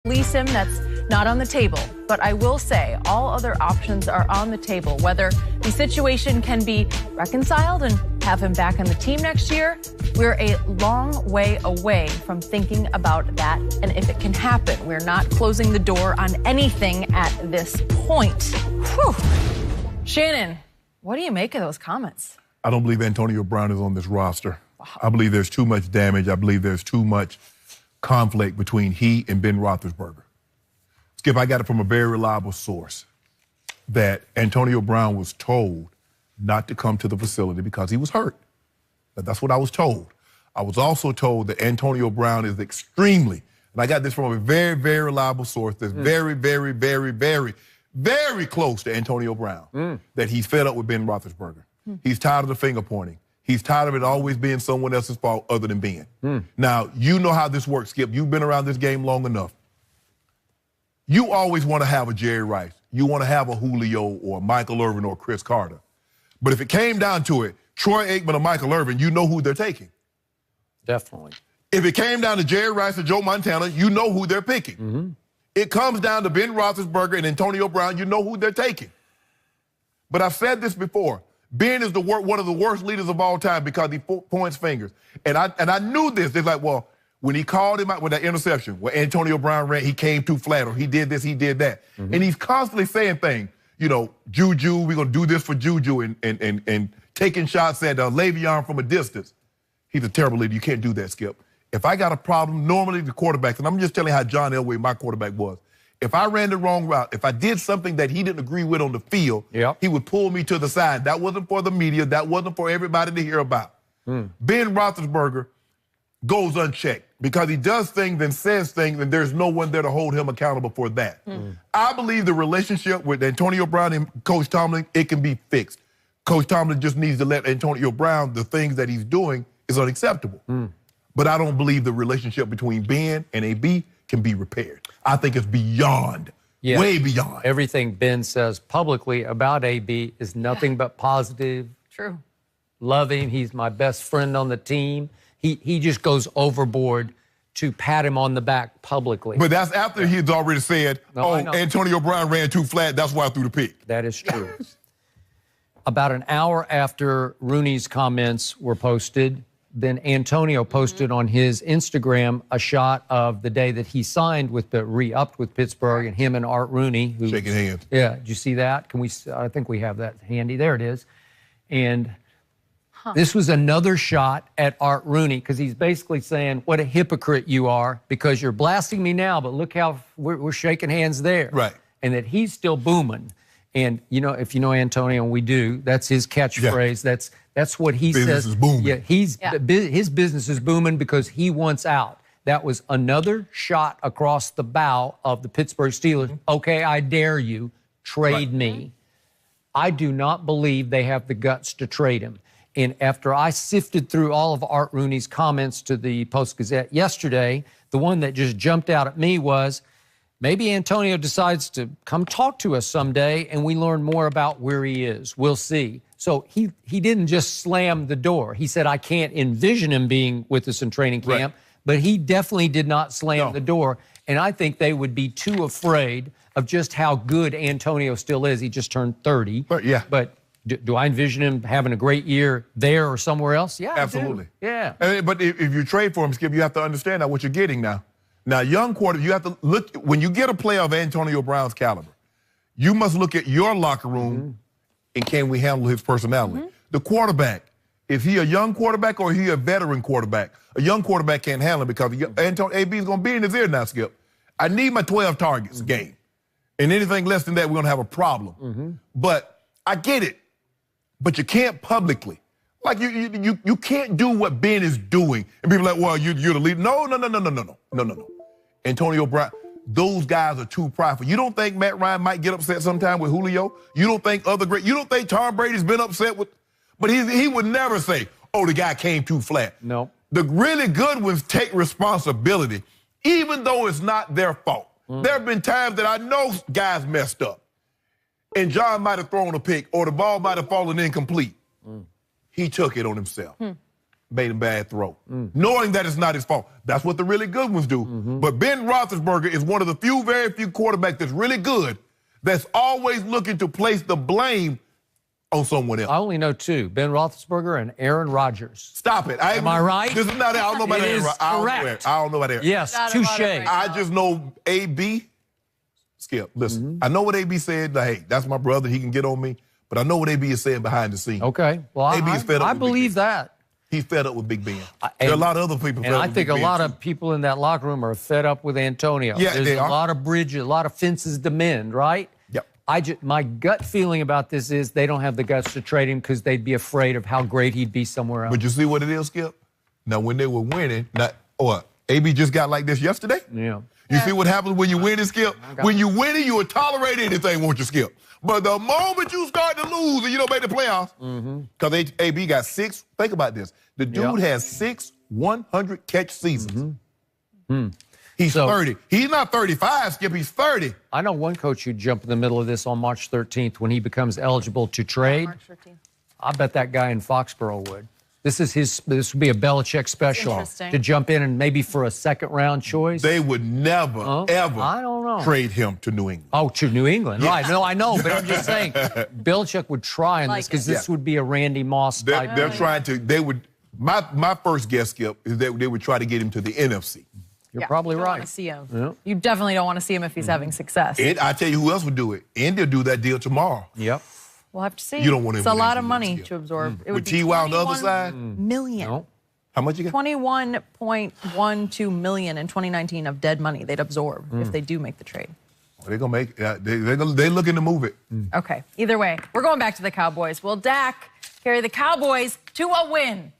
Release him, that's not on the table. But I will say all other options are on the table. Whether the situation can be reconciled and have him back on the team next year, we're a long way away from thinking about that. And if it can happen, we're not closing the door on anything at this point. Whew. Shannon, what do you make of those comments? I don't believe Antonio Brown is on this roster. Wow. I believe there's too much damage. I believe there's too much conflict between he and Ben Roethlisberger. Skip, I got it from a very reliable source that Antonio Brown was told not to come to the facility because he was hurt. That's what I was told. I was also told that Antonio Brown is extremely, and I got this from a very, very reliable source that's very, very, very, very, very close to Antonio Brown, that he's fed up with Ben Roethlisberger. He's tired of the finger pointing. He's tired of it always being someone else's fault other than Ben. Now, you know how this works, Skip. You've been around this game long enough. You always want to have a Jerry Rice. You want to have a Julio or Michael Irvin or Chris Carter. But if it came down to it, Troy Aikman or Michael Irvin, you know who they're taking. Definitely. If it came down to Jerry Rice or Joe Montana, you know who they're picking. It comes down to Ben Roethlisberger and Antonio Brown, you know who they're taking. But I've said this before. Ben is one of the worst leaders of all time because he points fingers. And I knew this. They're like, well, when he called him out with that interception, where Antonio Brown ran, he came too flat, or he did this, he did that. And he's constantly saying things, you know, Juju, we're going to do this for Juju, and taking shots at Le'Veon from a distance. He's a terrible leader. You can't do that, Skip. If I got a problem, normally the quarterback, and I'm just telling you how John Elway, my quarterback, was. If I ran the wrong route, if I did something that he didn't agree with on the field, he would pull me to the side. That wasn't for the media. That wasn't for everybody to hear about. Ben Roethlisberger goes unchecked because he does things and says things, and there's no one there to hold him accountable for that. I believe the relationship with Antonio Brown and Coach Tomlin, it can be fixed. Coach Tomlin just needs to let Antonio Brown, the things that he's doing is unacceptable. But I don't believe the relationship between Ben and AB can be repaired. I think it's beyond, way beyond. Everything Ben says publicly about AB is nothing but positive. True. Love him. He's my best friend on the team. He just goes overboard to pat him on the back publicly. But that's after he's already said, Antonio Brown ran too flat, that's why I threw the pick. That is true. About an hour after Rooney's comments were posted, then Antonio posted on his Instagram a shot of the day that he signed with re-upped with Pittsburgh, and him and Art Rooney. Shaking hands. Yeah, did you see that? I think we have that handy. There it is. And this was another shot at Art Rooney, because he's basically saying, what a hypocrite you are, because you're blasting me now, but look how we're shaking hands there. Right. And that he's still booming. And, you know, if you know Antonio, and we do, that's his catchphrase. Yeah. That's what he business says. Is booming. Yeah, his business is booming because he wants out. That was another shot across the bow of the Pittsburgh Steelers. Okay, I dare you, trade me. I do not believe they have the guts to trade him. And after I sifted through all of Art Rooney's comments to the Post-Gazette yesterday, the one that just jumped out at me was, maybe Antonio decides to come talk to us someday and we learn more about where he is. We'll see. So he didn't just slam the door. He said, I can't envision him being with us in training camp, but he definitely did not slam the door. And I think they would be too afraid of just how good Antonio still is. He just turned 30. But do I envision him having a great year there or somewhere else? Yeah, absolutely. Yeah. But if you trade for him, Skip, you have to understand now what you're getting now. Now, young quarterback, you have to look, when you get a player of Antonio Brown's caliber, you must look at your locker room and can we handle his personality. The quarterback, is he a young quarterback or is he a veteran quarterback? A young quarterback can't handle it because AB is going to be in his ear now, Skip. I need my 12 targets a game. And anything less than that, we're going to have a problem. But I get it. But you can't publicly. Like, you can't do what Ben is doing. And people are like, well, you're the leader. No. Antonio Brown, those guys are too prideful. You don't think Matt Ryan might get upset sometime with Julio? You don't think you don't think Tom Brady's been upset with, but he would never say, oh, the guy came too flat. No. The really good ones take responsibility, even though it's not their fault. There have been times that I know guys messed up, and John might have thrown a pick, or the ball might have fallen incomplete. He took it on himself. made a bad throw, knowing that it's not his fault. That's what the really good ones do. But Ben Roethlisberger is one of the very few quarterbacks that's really good, that's always looking to place the blame on someone else. I only know two, Ben Roethlisberger and Aaron Rodgers. Stop it. Am I right? This is not, I don't know about It Aaron. is correct. I don't know about Aaron. Yes, touche. I just know AB. Skip, listen, I know what AB said. Like, hey, that's my brother. He can get on me. But I know what AB is saying behind the scenes. Okay. Well, AB is fed up I with believe Big Ben. that. He's fed up with Big Ben. There are a lot of other people fed And up I with think Big a Ben, lot too. of people in that locker room are fed up with Antonio. Yeah, There's they a are. lot of bridges, a lot of fences to mend, right? Yep. My gut feeling about this is they don't have the guts to trade him because they'd be afraid of how great he'd be somewhere else. But you see what it is, Skip? Now, when they were winning, AB just got like this yesterday? Yeah. You see what happens when you win it, Skip? When you win it, you will tolerate anything, won't you, Skip? But the moment you start to lose and you don't make the playoffs, because AB got 6, think about this. The dude has 6 100-catch seasons. He's 30. He's not 35, Skip. He's 30. I know one coach who'd jump in the middle of this on March 13th when he becomes eligible to trade. March 13th. I bet that guy in Foxborough would. This would be a Belichick special Interesting. to jump in and maybe for a second-round choice. They would never, ever I don't know. trade him to New England. Oh, to New England, right? No, I know, but I'm just saying, Belichick would try on this because this would be a Randy Moss type. They're trying to. They would. My first guess, Skip, is that they would try to get him to the NFC. You're probably you don't right. Want to see him. Yeah. You definitely don't want to see him if he's having success. And I tell you who else would do it. Indy will do that deal tomorrow. Yep. We'll have to see. You don't want him It's a with lot of anything money else, to absorb. It would With be T.Y. on the other side? million. No. How much you get? $21.12 million in 2019 of dead money they'd absorb if they do make the trade. They're gonna make. They're looking to move it. Okay. Either way, we're going back to the Cowboys. Will Dak carry the Cowboys to a win?